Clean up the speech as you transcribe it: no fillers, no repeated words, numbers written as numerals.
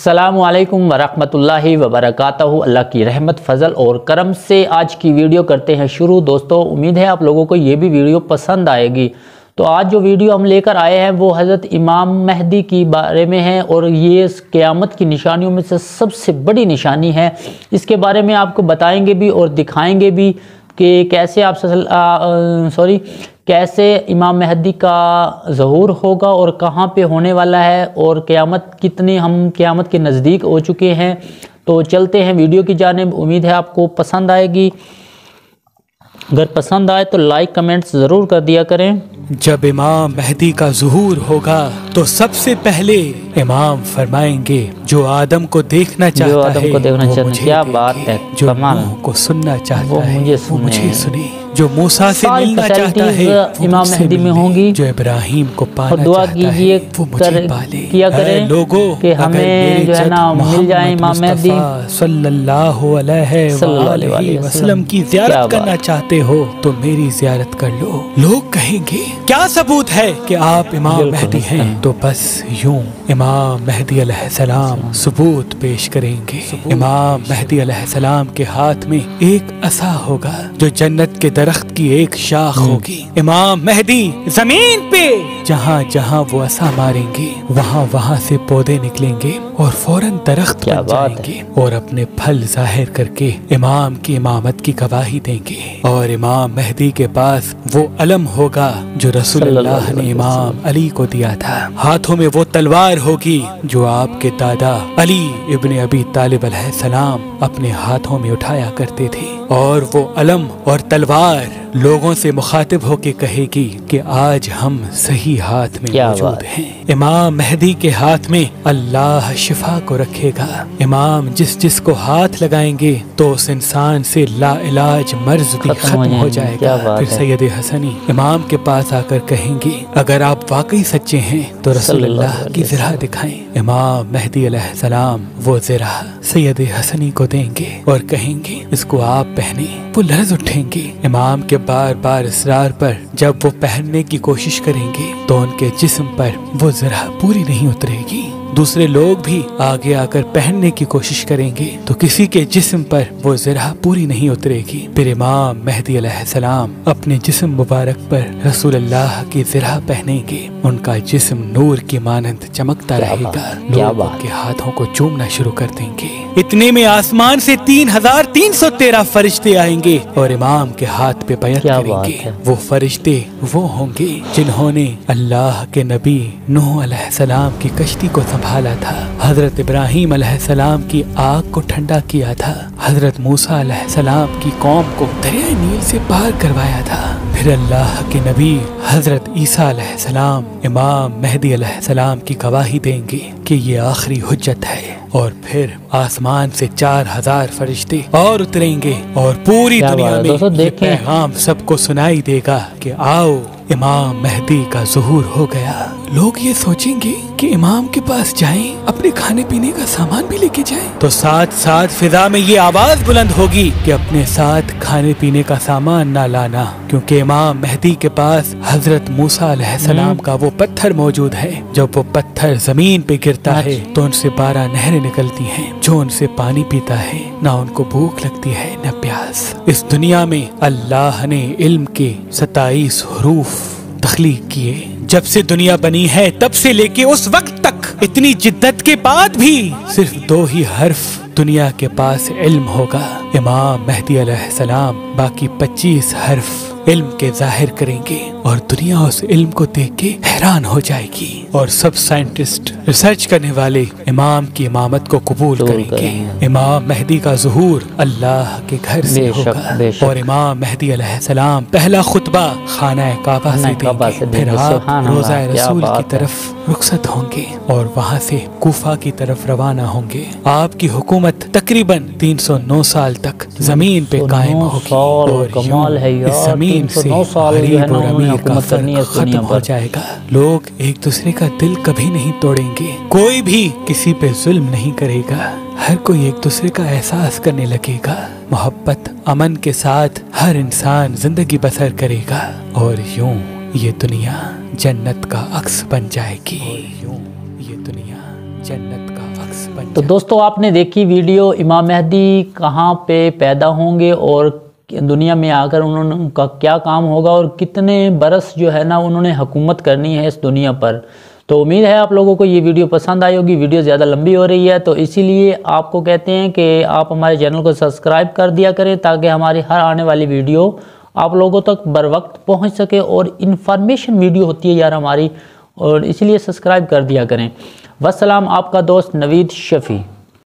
अस्सलामु अलैकुम वरहमतुल्लाहि वबरकातहू। अल्लाह की रहमत फ़ज़ल और करम से आज की वीडियो करते हैं शुरू। दोस्तों, उम्मीद है आप लोगों को ये भी वीडियो पसंद आएगी। तो आज जो वीडियो हम लेकर आए हैं वो हज़रत इमाम मेहदी की बारे में है और ये क़यामत की निशानियों में से सबसे बड़ी निशानी है। इसके बारे में आपको बताएंगे भी और दिखाएंगे भी कि कैसे इमाम मेहदी का ज़हूर होगा और कहाँ पे होने वाला है और हम क़यामत के नज़दीक हो चुके हैं। तो चलते हैं वीडियो की जानिब। उम्मीद है आपको पसंद आएगी। अगर पसंद आए तो लाइक कमेंट्स ज़रूर कर दिया करें। जब इमाम मेहदी का ज़ुहूर होगा तो सबसे पहले इमाम फरमाएंगे, जो आदम को देखना चाहता है वो मुझे क्या बात है, जो नूह को सुनना चाहता है वो मुझे सुने, जो मूसा से मिलना चाहता है वो इमाम मेहदी में होंगी, जो इब्राहिम को पाना दुआ चाहता है वो मुझे पाले। किया करें लोगों कि हमें जो है ना मिल जाए इमाम मेहदी सल्लल्लाहु अलैहि वसल्लम की ज़ियारत करना चाहते हो तो मेरी ज़ियारत कर लो। लोग कहेंगे, क्या सबूत है कि आप इमाम मेहदी हैं? तो बस यूं इमाम मेहदी अलैहिस्सलाम सबूत पेश करेंगे। इमाम मेहदी अलैहिस्सलाम के हाथ में एक असा होगा जो जन्नत के दरख्त की एक शाख होगी। इमाम मेहदी जमीन पे जहाँ जहाँ वो असा मारेंगे वहाँ वहाँ से पौधे निकलेंगे और फौरन दरख्त बन जाएंगे और अपने फल जाहिर करके इमाम की इमामत की गवाही देंगे। और इमाम मेहदी के पास वो अलम होगा जो रसूलुल्लाह ने इमाम अली को दिया था। हाथों में वो तलवार होगी जो आपके दादा अली इब्न अबी तालिब अलैहिस्सलाम अपने हाथों में उठाया करते थे। और वो अलम और तलवार लोगों से मुखातिब होके कहेगी कि आज हम सही हाथ में मौजूद हैं। इमाम मेहदी के हाथ में अल्लाह शिफा को रखेगा। इमाम जिस जिस को हाथ लगाएंगे तो उस इंसान से लाइलाज मर्ज भी खत्म हो जाएगा। फिर सैयद हसनी इमाम के पास आकर कहेंगे, अगर आप वाकई सच्चे हैं तो रसूलुल्लाह की ज़रा दिखाएं। इमाम मेहदी अलैहिस्सलाम वो ज़रा सैयद हसनी को देंगे और कहेंगे, इसको आप पहने। वो लर्ज उठेंगे। इमाम के बार बार इसरार पर जब वो पहनने की कोशिश करेंगे तो उनके जिस्म पर वो ज़रा पूरी नहीं उतरेगी। दूसरे लोग भी आगे आकर पहनने की कोशिश करेंगे तो किसी के जिस्म पर वो ज़रा पूरी नहीं उतरेगी। फिर इमाम मेहदी अलैहिस्सलाम अपने जिस्म मुबारक पर रसूलुल्लाह की ज़रा पहनेंगे। उनका जिस्म नूर की मानंद चमकता रहेगा। लोग उनके हाथों को चूमना शुरू कर देंगे। इतने में आसमान से 3313 फरिश्ते आएंगे और इमाम के हाथ पे बैत करेंगे। वो फरिश्ते वो होंगे जिन्होंने अल्लाह के नबी नूह अलैहिस्सलाम की कश्ती को संभाला था, हजरत इब्राहिम अलैहिस्सलाम की आग को ठंडा किया था, हजरत मूसा अलैहिस्सलाम की कौम को दरिया नील से पार करवाया था। फिर अल्लाह के नबी हजरत ईसा अलैहिस्सलाम इमाम मेहदी अलैहिस्सलाम की गवाही देंगे कि ये आखिरी हुज्जत है। और फिर आसमान से 4000 फरिश्ते और उतरेंगे और पूरी दुनिया में ये पैगाम सबको सुनाई देगा कि आओ इमाम मेहदी का ज़ुहूर हो गया। लोग ये सोचेंगे कि इमाम के पास जाएं, अपने खाने पीने का सामान भी लेके जाएं। तो साथ साथ फिजा में ये आवाज बुलंद होगी कि अपने साथ खाने पीने का सामान ना लाना, क्योंकि इमाम मेहदी के पास हजरत मूसा अलैहिस्सलाम का वो पत्थर मौजूद है। जब वो पत्थर जमीन पे गिरता है तो उनसे 12 नहरें निकलती हैं। जो उनसे पानी पीता है ना उनको भूख लगती है न प्यास। इस दुनिया में अल्लाह ने इल्म के 27 हरूफ तख्लीक किए। जब से दुनिया बनी है तब से लेके उस वक्त तक इतनी जिद्दत के बाद भी सिर्फ 2 ही हर्फ दुनिया के पास इल्म होगा। इमाम मेहदी अलैहिस्सलाम बाकी 25 हर्फ इल्म के जाहिर करेंगे और दुनिया उस इल्म को देख के हैरान हो जाएगी। और सब साइंटिस्ट रिसर्च करने वाले इमाम की इमामत को कबूल करेंगे। इमाम मेहदी का ज़ुहूर अल्लाह के घर से होगा और इमाम मेहदी अलैहिस्सलाम पहला खुतबा खाना काबा से देंगे। फिर आप रोज़ा रसूल की तरफ रुखसत होंगे और वहाँ से कूफा की तरफ रवाना होंगे। आपकी हुकूमत तकरीबन 309 साल तक जमीन पे कायम होगी और इस जमीन से गरीब और अमीर का फर्क खत्म हो जाएगा। लोग एक दूसरे का दिल कभी नहीं तोड़ेंगे। कोई भी किसी पे जुल्म नहीं करेगा। हर कोई एक दूसरे का एहसास करने लगेगा। मोहब्बत अमन के साथ हर इंसान जिंदगी बसर करेगा और यूं ये दुनिया जन्नत का अक्स बन जाएगी। ये दुनिया जन्नत का अक्स बन تو دوستوں آپ نے دیکھی ویڈیو امام مہدی کہاں پہ پیدا ہوں گے اور دنیا میں آ کر ان کا کیا کام ہوگا اور کتنے برس جو ہے نا انہوں نے حکومت کرنی ہے اس دنیا پر۔ تو امید ہے آپ لوگوں کو یہ ویڈیو پسند آئی ہوگی۔ ویڈیو زیادہ لمبی ہو رہی ہے تو اسی لیے آپ کو کہتے ہیں کہ آپ ہمارے چینل کو سبسکرائب کر دیا کریں تاکہ ہماری ہر آنے والی ویڈیو آپ لوگوں تک بر وقت پہنچ سکے اور انفارمیشن ویڈیو ہوتی ہے یار ہماری، اور اسی لیے سبسکرائب کر دیا کریں۔ والسلام، آپ کا دوست نوید شفیع۔